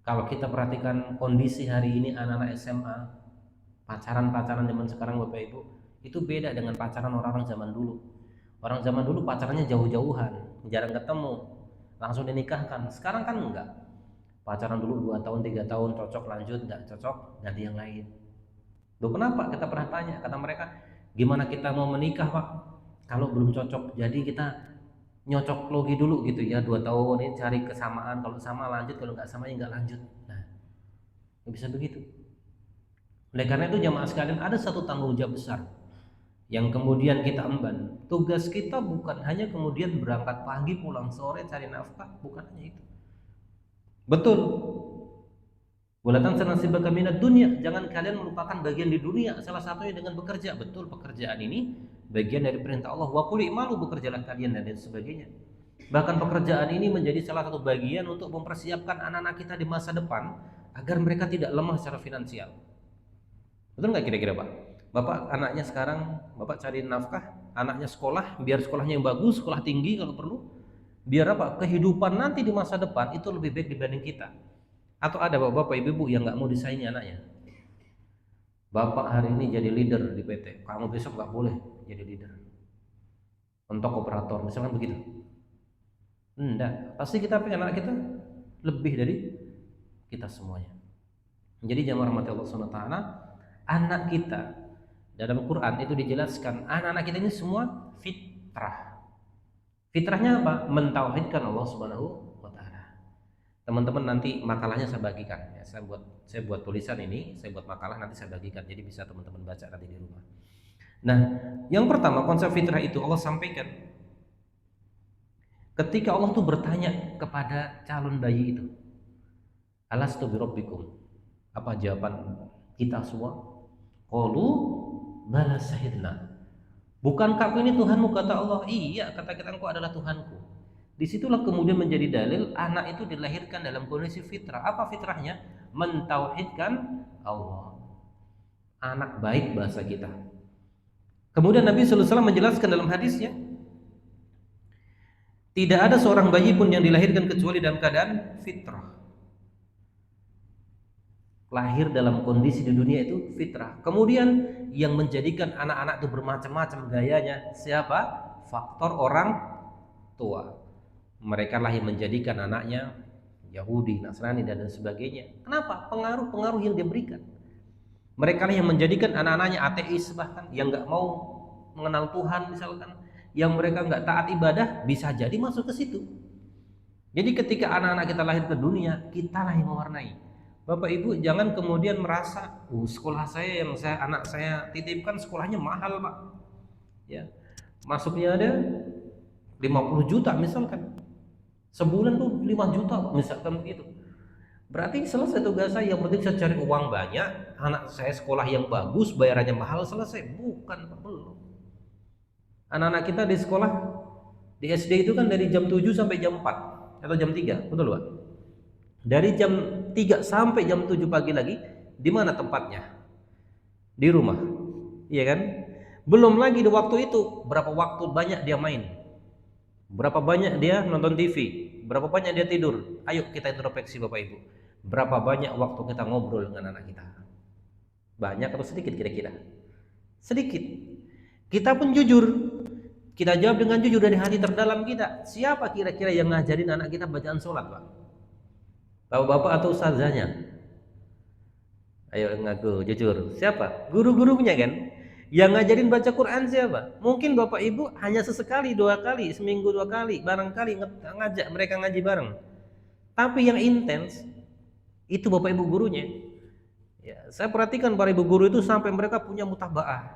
Kalau kita perhatikan kondisi hari ini anak-anak SMA, pacaran-pacaran zaman sekarang Bapak Ibu, itu beda dengan pacaran orang-orang zaman dulu. Orang zaman dulu pacarannya jauh-jauhan, jarang ketemu, langsung dinikahkan. Sekarang kan enggak. Pacaran dulu 2 tahun, 3 tahun, cocok lanjut, enggak cocok, ganti yang lain. Loh kenapa? Kita pernah tanya, kata mereka, gimana kita mau menikah Pak? Kalau belum cocok, jadi kita nyocok logi dulu gitu ya, 2 tahun ini cari kesamaan, kalau sama lanjut, kalau nggak sama ya nggak lanjut. Nah, nggak bisa begitu. Oleh karena itu jamaah sekalian, ada satu tanggung jawab besar yang kemudian kita emban. Tugas kita bukan hanya kemudian berangkat pagi pulang sore cari nafkah, bukan hanya itu. Betul, bulatan senasibaka minad dunia, jangan kalian melupakan bagian di dunia, salah satunya dengan bekerja. Betul, pekerjaan ini bagian dari perintah Allah, wa qul i'malu, bekerjalah kalian, dan lain sebagainya. Bahkan pekerjaan ini menjadi salah satu bagian untuk mempersiapkan anak-anak kita di masa depan agar mereka tidak lemah secara finansial. Betul nggak kira-kira Pak? Bapak anaknya sekarang, Bapak cari nafkah, anaknya sekolah, biar sekolahnya yang bagus, sekolah tinggi kalau perlu. Biar apa? Kehidupan nanti di masa depan itu lebih baik dibanding kita. Atau ada bapak-bapak, ibu-ibu yang nggak mau disaingi anaknya. Bapak hari ini jadi leader di PT, kamu besok nggak boleh jadi leader. Untuk operator, misalnya begitu. Enggak, pasti kita pengen anak kita lebih dari kita semuanya. Jadi jamaah rahmati Allah Subhanahu wa taala, anak kita dalam Quran itu dijelaskan anak-anak kita ini semua fitrah. Fitrahnya apa? Mentauhidkan Allah Subhanahu wa taala. Teman-teman nanti makalahnya saya bagikan ya, saya buat tulisan ini, saya buat makalah nanti saya bagikan, jadi bisa teman-teman baca nanti di rumah. Nah, yang pertama konsep fitrah itu Allah sampaikan ketika Allah tuh bertanya kepada calon bayi itu, alastu birabbikum, apa jawaban kita semua? Qalu bala syahidna. Bukankah aku ini Tuhanmu, kata Allah? Iya, kata kita, engkau adalah Tuhanku. Disitulah kemudian menjadi dalil anak itu dilahirkan dalam kondisi fitrah. Apa fitrahnya? Mentauhidkan Allah. Anak baik bahasa kita. Kemudian Nabi sallallahu alaihi wasallam menjelaskan dalam hadisnya, tidak ada seorang bayi pun yang dilahirkan kecuali dalam keadaan fitrah. Lahir dalam kondisi di dunia itu fitrah. Kemudian yang menjadikan anak-anak itu bermacam-macam gayanya siapa? Faktor orang tua. Mereka lah yang menjadikan anaknya Yahudi, Nasrani, dan sebagainya. Kenapa? Pengaruh-pengaruh yang dia berikan. Mereka lah yang menjadikan anak-anaknya ateis, bahkan yang nggak mau mengenal Tuhan misalkan, yang mereka nggak taat ibadah, bisa jadi masuk ke situ. Jadi ketika anak-anak kita lahir ke dunia, kita lah yang mewarnai. Bapak Ibu jangan kemudian merasa, sekolah saya yang anak saya titipkan sekolahnya mahal Pak. Ya, masuknya ada 50 juta misalkan. Sebulan tuh 5 juta Pak, misalkan begitu. Berarti selesai tugas saya, yang penting saya cari uang banyak, anak saya sekolah yang bagus, bayarannya mahal, selesai. Bukan Pak, belum. Anak-anak kita di sekolah, di SD itu kan dari jam 7 sampai jam 4 atau jam 3, betul Pak? Dari jam 3 sampai jam 7 pagi lagi, di mana tempatnya? Di rumah. Iya kan? Belum lagi di waktu itu, berapa waktu banyak dia main. Berapa banyak dia nonton TV, berapa banyak dia tidur. Ayo kita introspeksi Bapak Ibu. Berapa banyak waktu kita ngobrol dengan anak kita? Banyak atau sedikit kira-kira? Sedikit. Kita pun jujur. Kita jawab dengan jujur dari hati terdalam kita. Siapa kira-kira yang ngajarin anak kita bacaan sholat Pak? Bapak-bapak atau ustazahnya? Ayo ngaku jujur. Siapa? Guru-gurunya kan? Yang ngajarin baca Quran siapa? Mungkin Bapak Ibu hanya sesekali, 2 kali, seminggu 2 kali, barangkali ngajak mereka ngaji bareng. Tapi yang intens itu Bapak Ibu gurunya. Ya, saya perhatikan para ibu guru itu sampai mereka punya mutabaah,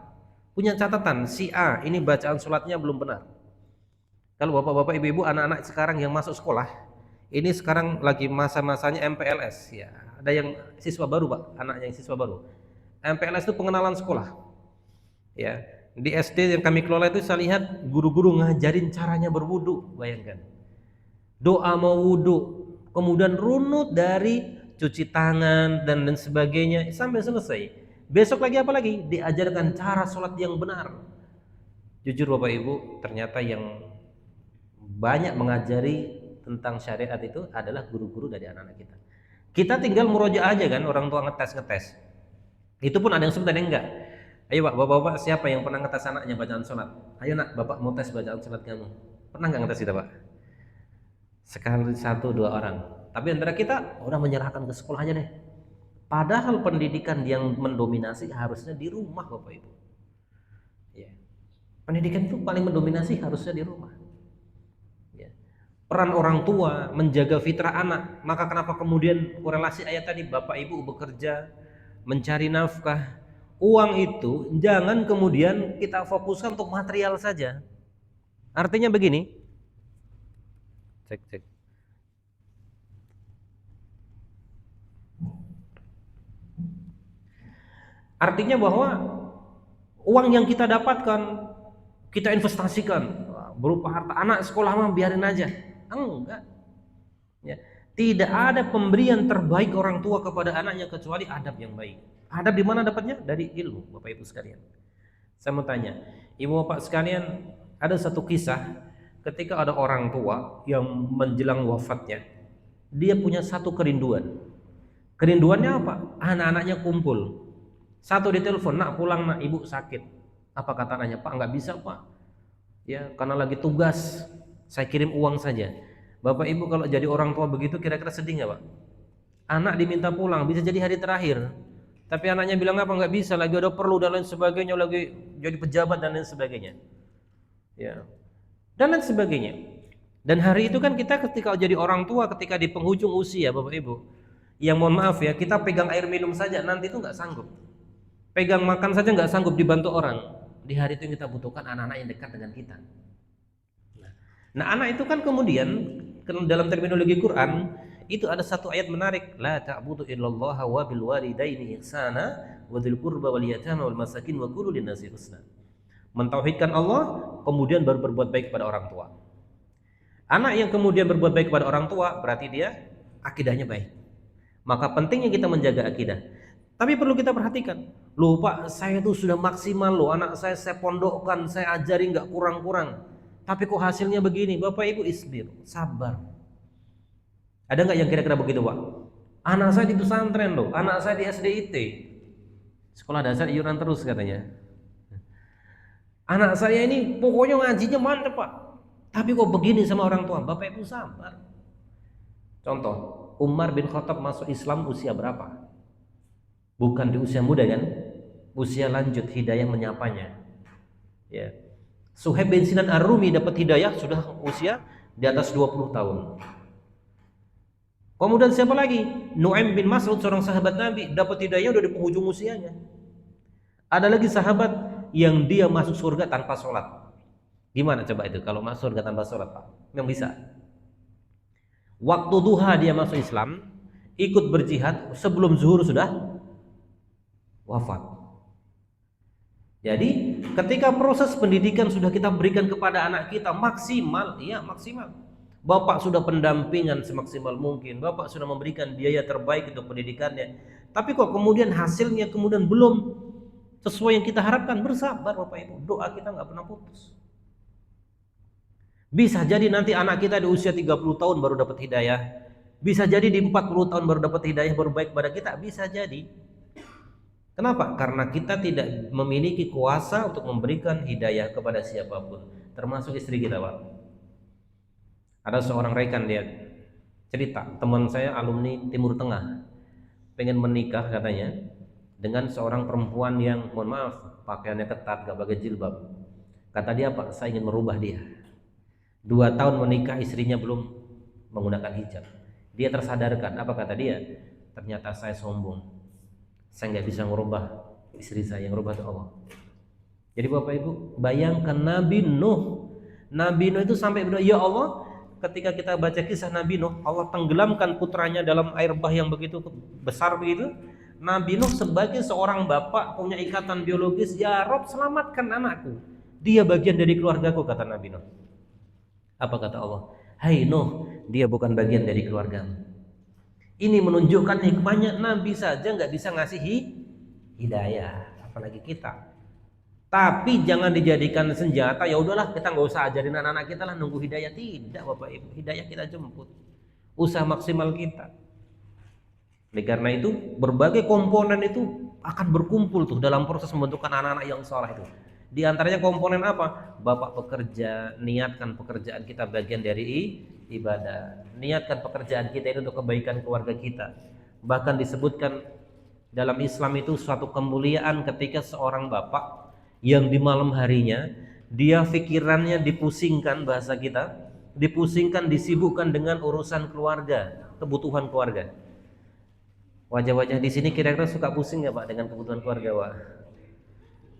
punya catatan, si A ini bacaan sholatnya belum benar. Kalau bapak-bapak, ibu-ibu, anak-anak sekarang yang masuk sekolah, ini sekarang lagi masa-masanya MPLS ya. Ada yang siswa baru Pak, anak yang siswa baru. MPLS itu pengenalan sekolah. Ya, di SD yang kami kelola itu saya lihat guru-guru ngajarin caranya berwudu, bayangkan. Doa mau wudu, kemudian runut dari cuci tangan dan sebagainya sampai selesai. Besok lagi apa lagi? Diajarkan cara sholat yang benar. Jujur Bapak Ibu, ternyata yang banyak mengajari tentang syariat itu adalah guru-guru dari anak-anak kita. Kita tinggal murojaah aja kan, orang tua ngetes. Itu pun ada yang sebut, ada yang enggak. Ayo Pak, bapak-bapak siapa yang pernah ngetes anaknya bacaan sholat? Ayo nak, bapak mau tes bacaan sholat kamu. Pernah nggak ngetes kita Pak? Sekali satu dua orang. Tapi antara kita udah menyerahkan ke sekolah aja deh. Padahal pendidikan yang mendominasi harusnya di rumah Bapak Ibu. Ya. Pendidikan itu paling mendominasi harusnya di rumah. Ya. Peran orang tua menjaga fitrah anak. Maka kenapa kemudian korelasi ayat tadi, Bapak Ibu bekerja, mencari nafkah, uang itu jangan kemudian kita fokuskan untuk material saja. Artinya begini, cek. Artinya bahwa uang yang kita dapatkan kita investasikan berupa harta. Anak sekolah mah biarin aja. Enggak. Ya. Tidak ada pemberian terbaik orang tua kepada anaknya kecuali adab yang baik. Adab di mana dapatnya? Dari ilmu, Bapak Ibu sekalian. Saya mau tanya, Ibu Bapak sekalian, ada satu kisah ketika ada orang tua yang menjelang wafatnya, dia punya satu kerinduan. Kerinduannya apa? Anak-anaknya kumpul. Satu ditelepon, nak pulang nak, ibu sakit. Apa kata anaknya? Pak, nggak bisa Pak. Ya, karena lagi tugas. Saya kirim uang saja. Bapak Ibu kalau jadi orang tua begitu kira-kira sedih nggak Pak? Anak diminta pulang, bisa jadi hari terakhir. Tapi anaknya bilang apa? Nggak bisa, lagi ada perlu dan lain sebagainya, lagi jadi pejabat dan lain sebagainya. Ya, dan lain sebagainya. Dan hari itu kan kita ketika jadi orang tua, ketika di penghujung usia Bapak Ibu, yang mohon maaf ya, kita pegang air minum saja nanti itu nggak sanggup. Pegang makan saja nggak sanggup dibantu orang. Di hari itu yang kita butuhkan anak-anak yang dekat dengan kita. Nah, anak itu kan kemudian dalam terminologi Quran itu ada satu ayat menarik, la ta'budu illallaha wa bil walidaini ihsana wa dzil qurba wal yatama wal masakin wa qulu linnasi husna. Mentauhidkan Allah kemudian baru berbuat baik kepada orang tua. Anak yang kemudian berbuat baik kepada orang tua berarti dia akidahnya baik. Maka pentingnya kita menjaga akidah. Tapi perlu kita perhatikan, loh Pak, saya itu sudah maksimal loh, anak saya pondokkan, saya ajari nggak kurang-kurang. Tapi kok hasilnya begini? Bapak Ibu isbir, sabar. Ada nggak yang kira-kira begitu Pak? Anak saya di pesantren loh, anak saya di SDIT, sekolah dasar iuran terus katanya. Anak saya ini pokoknya ngajinya mantep Pak. Tapi kok begini sama orang tua? Bapak Ibu sabar. Contoh, Umar bin Khattab masuk Islam usia berapa? Bukan di usia muda kan? Usia lanjut, hidayah menyapanya. Ya. Suhaib bin Sinan Ar-Rumi dapat hidayah sudah usia di atas 20 tahun. Kemudian siapa lagi? Nu'aim bin Mas'ud, seorang sahabat Nabi, dapat hidayah udah di penghujung usianya. Ada lagi sahabat yang dia masuk surga tanpa sholat. Gimana coba itu kalau masuk surga tanpa sholat Pak? Yang bisa. Waktu duha dia masuk Islam, ikut berjihad, sebelum zuhur sudah wafat. Jadi ketika proses pendidikan sudah kita berikan kepada anak kita maksimal, iya maksimal. Bapak sudah pendampingan semaksimal mungkin, Bapak sudah memberikan biaya terbaik untuk pendidikannya. Tapi kok kemudian hasilnya kemudian belum sesuai yang kita harapkan, bersabar Bapak Ibu. Doa kita nggak pernah putus. Bisa jadi nanti anak kita di usia 30 tahun baru dapat hidayah. Bisa jadi di 40 tahun baru dapat hidayah, baru baik pada kita, bisa jadi. Kenapa? Karena kita tidak memiliki kuasa untuk memberikan hidayah kepada siapapun, termasuk istri kita Pak. Ada seorang rekan dia cerita, teman saya alumni Timur Tengah, pengen menikah katanya dengan seorang perempuan yang mohon maaf pakaiannya ketat, gak pakai jilbab. Kata dia Pak, saya ingin merubah dia. 2 tahun menikah istrinya belum menggunakan hijab. Dia tersadarkan, apa kata dia? Ternyata saya sombong. Saya nggak bisa merubah istri saya, yang merubah itu Allah. Jadi Bapak Ibu bayangkan Nabi Nuh. Nabi Nuh itu sampai berdoa, ya Allah, ketika kita baca kisah Nabi Nuh, Allah tenggelamkan putranya dalam air bah yang begitu besar begitu. Nabi Nuh sebagai seorang bapak punya ikatan biologis, ya Rob selamatkan anakku, dia bagian dari keluargaku, kata Nabi Nuh. Apa kata Allah? Hai Nuh, dia bukan bagian dari keluargamu. Ini menunjukkan hikmahnya, Nabi saja nggak bisa ngasih hidayah, apalagi kita. Tapi jangan dijadikan senjata. Ya udahlah, kita nggak usah ajarin anak-anak kita lah nunggu hidayah. Tidak Bapak Ibu, hidayah kita jemput. Usaha maksimal kita. Oleh karena itu, berbagai komponen itu akan berkumpul tuh dalam proses membentukkan anak-anak yang saleh itu. Di antaranya komponen apa? Bapak bekerja, niatkan pekerjaan kita bagian dari ibadah. Niatkan pekerjaan kita itu untuk kebaikan keluarga kita. Bahkan disebutkan dalam Islam itu suatu kemuliaan ketika seorang bapak yang di malam harinya dia pikirannya dipusingkan, bahasa kita, dipusingkan, disibukkan dengan urusan keluarga, kebutuhan keluarga. Wajah-wajah di sini kira-kira suka pusing nggak Pak dengan kebutuhan keluarga Pak?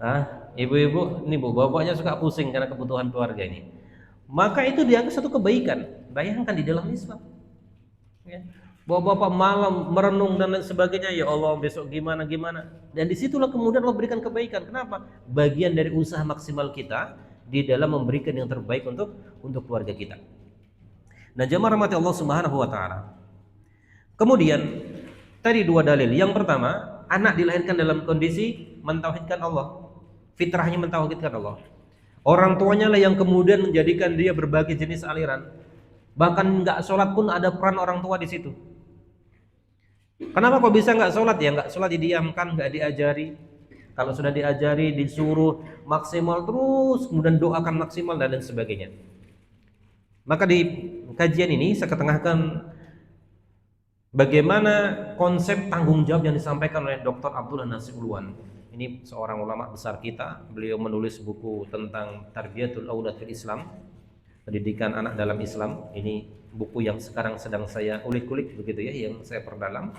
Ah, ibu-ibu, ini Bu, bapaknya suka pusing karena kebutuhan keluarga ini. Maka itu dianggap satu kebaikan. Bayangkan di dalam Islam. Ya. Bahwa bapak malam merenung dan lain sebagainya, ya Allah besok gimana gimana. Dan disitulah kemudian Allah berikan kebaikan. Kenapa? Bagian dari usaha maksimal kita di dalam memberikan yang terbaik untuk keluarga kita. Nah, jamaah rahmati Allah Subhanahu wa taala. Kemudian tadi dua dalil. Yang pertama, anak dilahirkan dalam kondisi mentauhidkan Allah. Fitrahnya mentauhidkan Allah. Orang tuanya lah yang kemudian menjadikan dia berbagai jenis aliran. Bahkan nggak sholat pun ada peran orang tua di situ. Kenapa kok bisa nggak sholat? Ya nggak sholat didiamkan, nggak diajari. Kalau sudah diajari, disuruh maksimal terus, kemudian doakan maksimal dan lain sebagainya. Maka di kajian ini saya ketengahkan bagaimana konsep tanggung jawab yang disampaikan oleh Dr. Abdullah Nasir Uluan. Ini seorang ulama besar kita. Beliau menulis buku tentang Tarbiyatul Aulad fil Islam, pendidikan anak dalam Islam. Ini buku yang sekarang sedang saya ulik-ulik begitu ya, yang saya perdalam.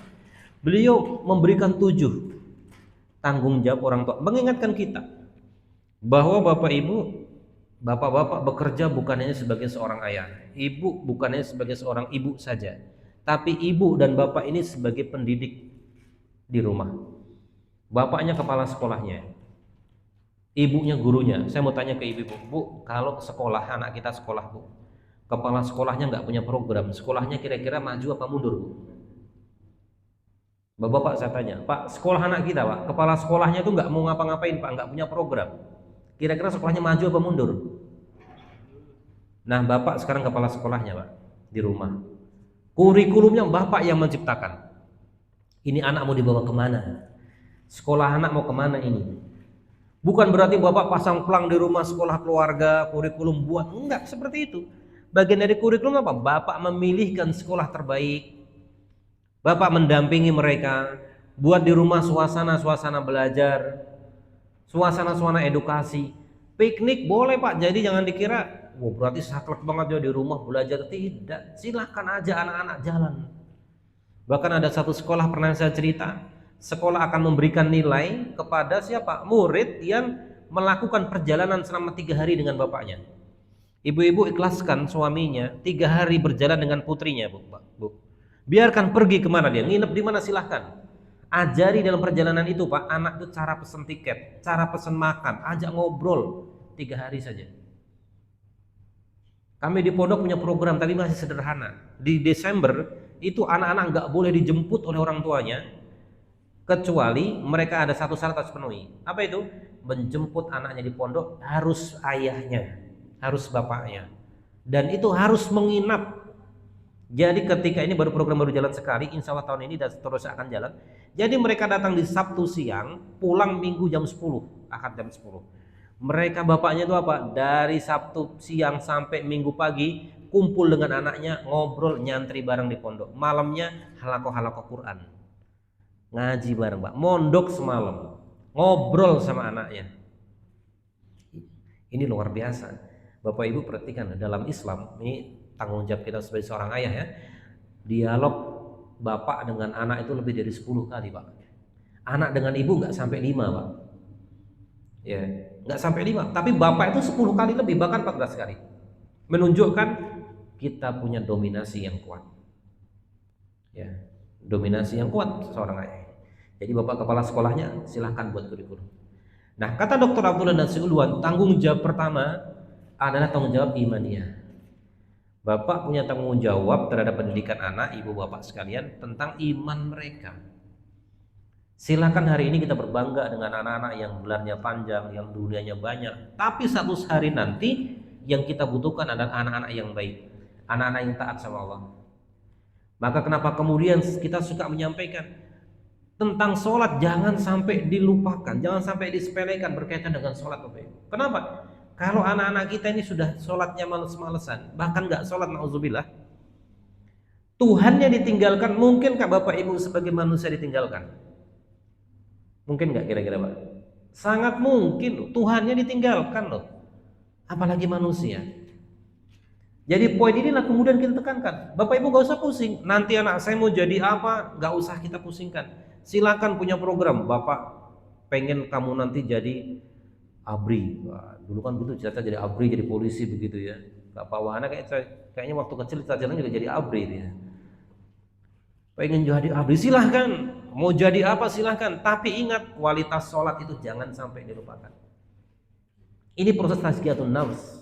Beliau memberikan 7 tanggung jawab orang tua, mengingatkan kita bahwa bapak ibu, bapak-bapak bekerja bukan hanya sebagai seorang ayah, ibu bukan hanya sebagai seorang ibu saja, tapi ibu dan bapak ini sebagai pendidik di rumah. Bapaknya kepala sekolahnya, ibunya gurunya. Saya mau tanya ke ibu-ibu, Bu, kalau sekolah, anak kita sekolah Bu, kepala sekolahnya nggak punya program, sekolahnya kira-kira maju apa mundur Bu? Bapak saya tanya, Pak, sekolah anak kita Pak, kepala sekolahnya itu nggak mau ngapa-ngapain Pak, nggak punya program, kira-kira sekolahnya maju apa mundur? Nah, Bapak sekarang kepala sekolahnya Pak, di rumah. Kurikulumnya Bapak yang menciptakan. Ini anak mau dibawa kemana? Sekolah anak mau kemana ini? Bukan berarti Bapak pasang pelang di rumah sekolah keluarga, kurikulum buat, enggak seperti itu. Bagian dari kurikulum apa? Bapak memilihkan sekolah terbaik. Bapak mendampingi mereka, buat di rumah suasana-suasana belajar, suasana-suasana edukasi. Piknik boleh Pak, jadi jangan dikira, wah berarti saklek banget ya di rumah belajar. Tidak, silakan aja anak-anak jalan. Bahkan ada satu sekolah pernah saya cerita, sekolah akan memberikan nilai kepada siapa? Murid yang melakukan perjalanan selama 3 hari dengan bapaknya. Ibu-ibu ikhlaskan suaminya 3 hari berjalan dengan putrinya, Bu. Biarkan pergi kemana dia, nginep di mana silahkan. Ajari dalam perjalanan itu Pak, anak itu cara pesen tiket, cara pesen makan, ajak ngobrol 3 hari saja. Kami di pondok punya program tapi masih sederhana. Di Desember itu anak-anak nggak boleh dijemput oleh orang tuanya, kecuali mereka ada satu syarat harus penuhi. Apa itu? Menjemput anaknya di pondok harus ayahnya, harus bapaknya, dan itu harus menginap. Jadi ketika ini program baru jalan sekali, insya Allah tahun ini dan terus akan jalan. Jadi mereka datang di Sabtu siang, pulang Minggu jam 10, akad jam 10. Mereka bapaknya itu apa? Dari Sabtu siang sampai Minggu pagi kumpul dengan anaknya, ngobrol, nyantri bareng di pondok. Malamnya halakoh Quran, ngaji bareng Pak, mondok semalam, ngobrol sama anaknya. Ini luar biasa. Bapak Ibu perhatikan, dalam Islam ini tanggung jawab kita sebagai seorang ayah ya. Dialog bapak dengan anak itu lebih dari 10 kali Pak. Anak dengan ibu nggak sampai 5 Pak. Ya, nggak sampai 5, tapi bapak itu 10 kali lebih, bahkan 14 kali. Menunjukkan kita punya dominasi yang kuat. Ya, dominasi yang kuat seorang ayah. Jadi bapak kepala sekolahnya silahkan buat kurikulum. Nah, kata Dr. Abdullah Nasir Uluan, tanggung jawab pertama adalah tanggung jawab imaniyah. Bapak punya tanggung jawab terhadap pendidikan anak, ibu bapak sekalian, tentang iman mereka. Silakan hari ini kita berbangga dengan anak-anak yang gelarnya panjang, yang dunianya banyak, tapi satu hari nanti yang kita butuhkan adalah anak-anak yang baik, anak-anak yang taat sama Allah. Maka kenapa kemudian kita suka menyampaikan tentang sholat, jangan sampai dilupakan, jangan sampai disepelekan berkaitan dengan sholat, Bapak Ibu. Kenapa? Kalau anak-anak kita ini sudah sholatnya males-malesan, bahkan nggak sholat, na'udzubillah, Tuhannya ditinggalkan, mungkin nggak Bapak Ibu sebagai manusia ditinggalkan? Mungkin nggak kira-kira Pak? Sangat mungkin loh, Tuhannya ditinggalkan loh, apalagi manusia. Jadi poin inilah kemudian kita tekankan, Bapak Ibu gak usah pusing, nanti anak saya mau jadi apa, gak usah kita pusingkan. Silakan punya program, Bapak pengen kamu nanti jadi ABRI. Wah, dulu kan gitu cita-cita jadi ABRI, jadi polisi begitu ya. Bapak Wahana kayaknya waktu kecil cita-citanya juga jadi ABRI dia. Pengen jadi ABRI silahkan, mau jadi apa silahkan, tapi ingat kualitas sholat itu jangan sampai dilupakan. Ini proses tazkiyatun nafs.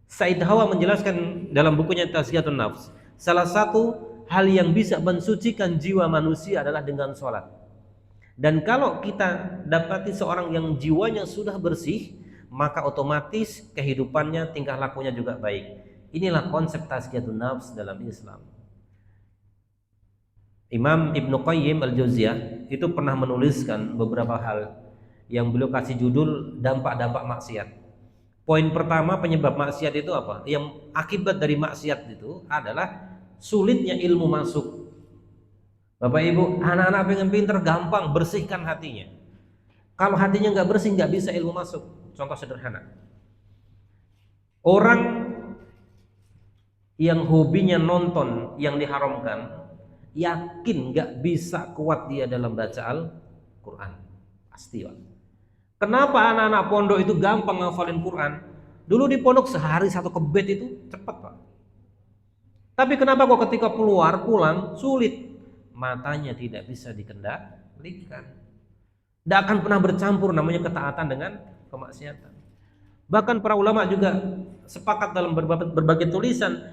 Said Hawa menjelaskan dalam bukunya Tazkiyatun Nafs, salah satu hal yang bisa mensucikan jiwa manusia adalah dengan sholat. Dan kalau kita dapati seorang yang jiwanya sudah bersih, maka otomatis kehidupannya, tingkah lakunya juga baik. Inilah konsep Tazkiyatun Nafs dalam Islam. Imam Ibnu Qayyim Al-Jauziyah itu pernah menuliskan beberapa hal yang beliau kasih judul dampak-dampak maksiat. Poin pertama, penyebab maksiat itu apa? Yang akibat dari maksiat itu adalah sulitnya ilmu masuk. Bapak Ibu, anak-anak pengen pinter gampang, bersihkan hatinya. Kalau hatinya nggak bersih, nggak bisa ilmu masuk. Contoh sederhana, orang yang hobinya nonton yang diharamkan, yakin nggak bisa kuat dia dalam baca Al-Quran. Pasti Pak. Kenapa anak-anak pondok itu gampang ngafalin Quran? Dulu di pondok sehari satu kebet itu cepat Pak. Tapi kenapa kok ketika pulang sulit? Matanya tidak bisa dikendalikan. Tidak akan pernah bercampur namanya ketaatan dengan kemaksiatan. Bahkan para ulama juga sepakat dalam berbagai tulisan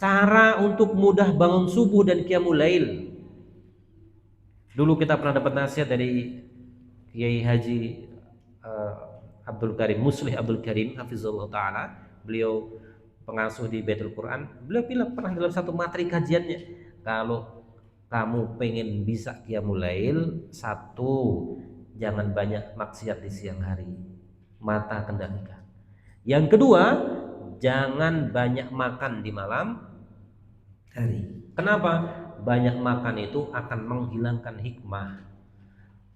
cara untuk mudah bangun subuh dan qiyamul lail. Dulu kita pernah dapat nasihat dari Kiai Haji Abdul Karim, Muslih Abdul Karim hafizallahu taala, beliau pengasuh di Baitul Quran. Beliau bilang pernah dalam satu materi kajiannya, kalau kamu pengen bisa qiyamul lail, satu, jangan banyak maksiat di siang hari, mata kendalikan. Yang kedua, jangan banyak makan di malam hari. Kenapa? Banyak makan itu akan menghilangkan hikmah.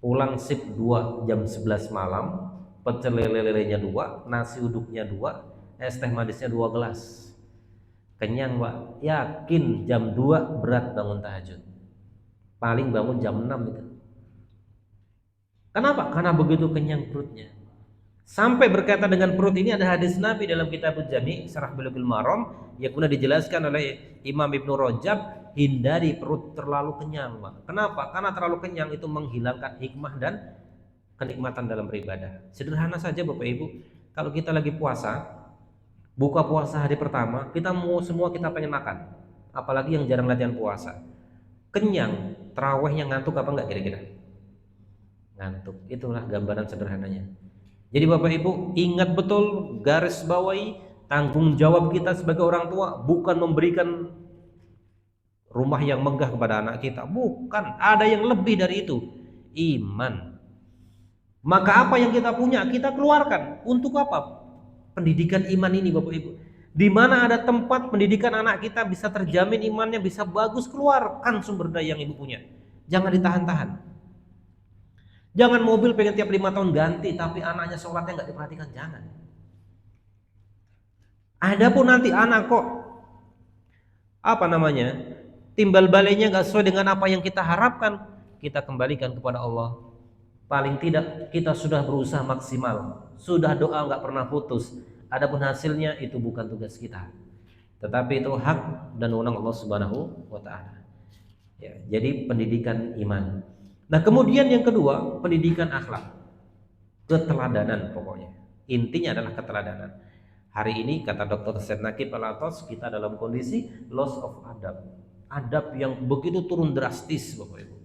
Pulang sip 2 jam 11 malam, pecel lele-lelenya 2, nasi uduknya 2, es teh manisnya 2 gelas. Kenyang Pak, yakin jam 2 berat bangun tahajud. Paling bangun jam 6 itu. Kenapa? Karena begitu kenyang perutnya. Sampai berkaitan dengan perut ini ada hadis Nabi dalam Kitabul Jami' Syarah Bulughul Maram yang kemudian dijelaskan oleh Imam Ibnu Rajab, hindari perut terlalu kenyang, Pak. Kenapa? Karena terlalu kenyang itu menghilangkan hikmah dan kenikmatan dalam beribadah. Sederhana saja Bapak Ibu, kalau kita lagi puasa, buka puasa hari pertama, kita pengen makan. Apalagi yang jarang latihan puasa. Kenyang, tarawihnya ngantuk apa enggak kira-kira? Ngantuk. Itulah gambaran sederhananya. Jadi Bapak Ibu ingat betul, garis bawahi tanggung jawab kita sebagai orang tua bukan memberikan rumah yang megah kepada anak kita, bukan, ada yang lebih dari itu, iman. Maka apa yang kita punya kita keluarkan untuk apa? Pendidikan iman ini Bapak Ibu. Di mana ada tempat pendidikan anak kita bisa terjamin imannya bisa bagus, keluarkan sumber daya yang Ibu punya. Jangan ditahan-tahan. Jangan mobil pengen tiap 5 tahun ganti tapi anaknya sholatnya nggak diperhatikan, jangan. Adapun nanti anak kok timbal baliknya nggak sesuai dengan apa yang kita harapkan, kita kembalikan kepada Allah. Paling tidak kita sudah berusaha maksimal, sudah doa nggak pernah putus. Adapun hasilnya itu bukan tugas kita, tetapi itu hak dan wewenang Allah Subhanahu wa Ta'ala. Ya, jadi pendidikan iman. Nah kemudian yang kedua, pendidikan akhlak, keteladanan. Pokoknya intinya adalah keteladanan. Hari ini kata Dr. Syed Naqib Al-Atas, kita dalam kondisi loss of adab yang begitu turun drastis Bapak Ibu.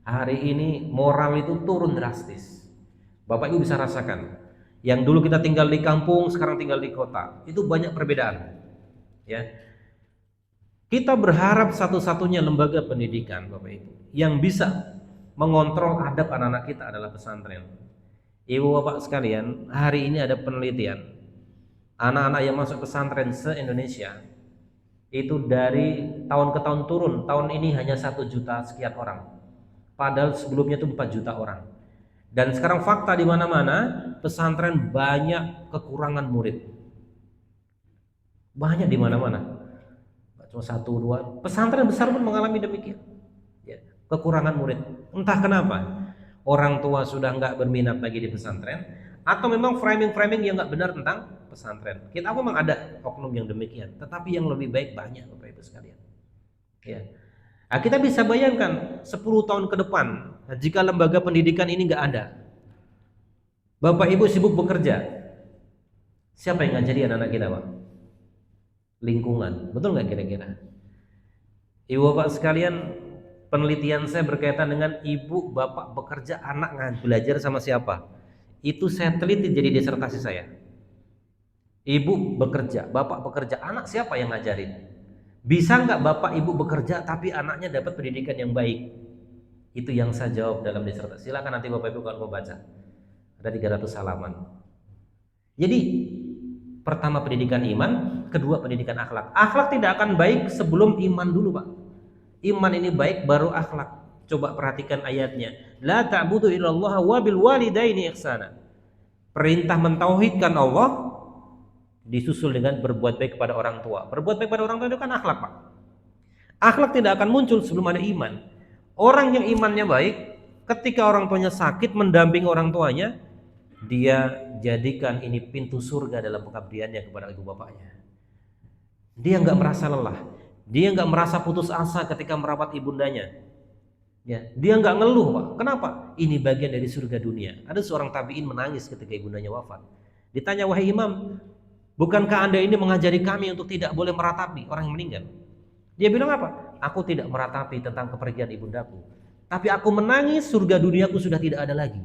Hari ini moral itu turun drastis. Bapak Ibu bisa rasakan, yang dulu kita tinggal di kampung sekarang tinggal di kota, itu banyak perbedaan ya. Kita berharap satu-satunya lembaga pendidikan, Bapak Ibu, yang bisa mengontrol adab anak-anak kita adalah pesantren. Ibu Bapak sekalian, hari ini ada penelitian, anak-anak yang masuk pesantren se-Indonesia itu dari tahun ke tahun turun. Tahun ini hanya 1 juta sekian orang, padahal sebelumnya itu 4 juta orang. Dan sekarang fakta di mana-mana pesantren banyak kekurangan murid, banyak di mana-mana. Cuma 1 2 pesantren besar pun mengalami demikian, ya, kekurangan murid. Entah kenapa orang tua sudah nggak berminat lagi di pesantren, atau memang framing yang nggak benar tentang pesantren. Kita memang ada oknum yang demikian, tetapi yang lebih baik banyak, Bapak Ibu sekalian, ya. Nah, kita bisa bayangkan 10 tahun ke depan, jika lembaga pendidikan ini nggak ada, Bapak Ibu sibuk bekerja, siapa yang ngajari anak-anak kita, Pak? Lingkungan, betul nggak kira-kira? Ibu bapak sekalian, penelitian saya berkaitan dengan ibu bapak bekerja, anak belajar sama siapa? Itu saya teliti jadi disertasi saya. Ibu bekerja, bapak bekerja, anak siapa yang ngajarin? Bisa nggak bapak ibu bekerja tapi anaknya dapat pendidikan yang baik? Itu yang saya jawab dalam disertasi. Silakan nanti bapak ibu kalau mau baca. Ada 300 halaman. Jadi pertama pendidikan iman, kedua pendidikan akhlak. Akhlak tidak akan baik sebelum iman dulu, Pak. Iman ini baik baru akhlak. Coba perhatikan ayatnya. La ta'budu illallah wa bil walidaini ihsana. Perintah mentauhidkan Allah disusul dengan berbuat baik kepada orang tua. Berbuat baik kepada orang tua itu kan akhlak, Pak. Akhlak tidak akan muncul sebelum ada iman. Orang yang imannya baik, ketika orang tuanya sakit mendampingi orang tuanya, dia jadikan ini pintu surga dalam pengabdiannya kepada ibu bapaknya. Dia nggak merasa lelah, dia nggak merasa putus asa ketika merawat ibundanya. Ya, dia nggak ngeluh, Pak. Kenapa? Ini bagian dari surga dunia. Ada seorang tabiin menangis ketika ibundanya wafat. Ditanya, wahai imam, bukankah anda ini mengajari kami untuk tidak boleh meratapi orang yang meninggal? Dia bilang apa? Aku tidak meratapi tentang kepergian ibundaku, tapi aku menangis surga duniaku sudah tidak ada lagi.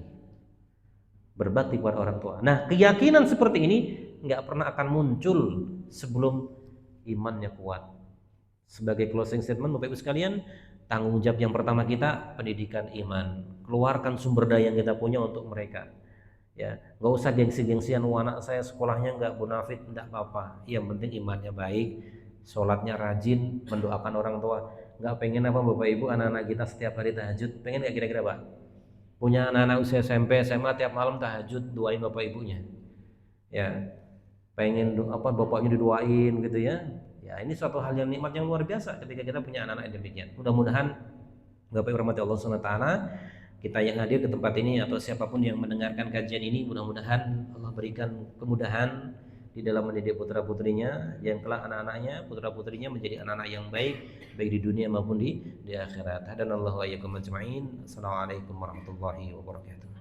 Berbakti kepada orang tua. Nah, keyakinan seperti ini nggak pernah akan muncul sebelum imannya kuat. Sebagai closing statement, Bapak Ibu sekalian, tanggung jawab yang pertama kita pendidikan iman. Keluarkan sumber daya yang kita punya untuk mereka. Ya, nggak usah gengsi-gengsian, anak saya sekolahnya nggak bonafit, nggak apa-apa. Yang penting imannya baik, sholatnya rajin, mendoakan orang tua. Nggak pengen apa Bapak Ibu anak-anak kita setiap hari tahajud? Pengen nggak kira-kira, Pak? Punya anak-anak usia SMP, SMA tiap malam tahajud doain bapak ibunya, ya, pengen apa bapaknya didoain gitu ya. Ya, ini suatu hal yang nikmat yang luar biasa ketika kita punya anak-anak yang demikian. Mudah-mudahan Bapak Ibu rahmati Allah Subhanahu wa taala, kita yang hadir ke tempat ini atau siapapun yang mendengarkan kajian ini, mudah-mudahan Allah berikan kemudahan di dalam mendidik putra-putrinya, yang kelak anak-anaknya, putra-putrinya menjadi anak-anak yang baik di dunia maupun di akhirat. Hadanallahu wa iyyakum ajma'in. Assalamualaikum warahmatullahi wabarakatuh.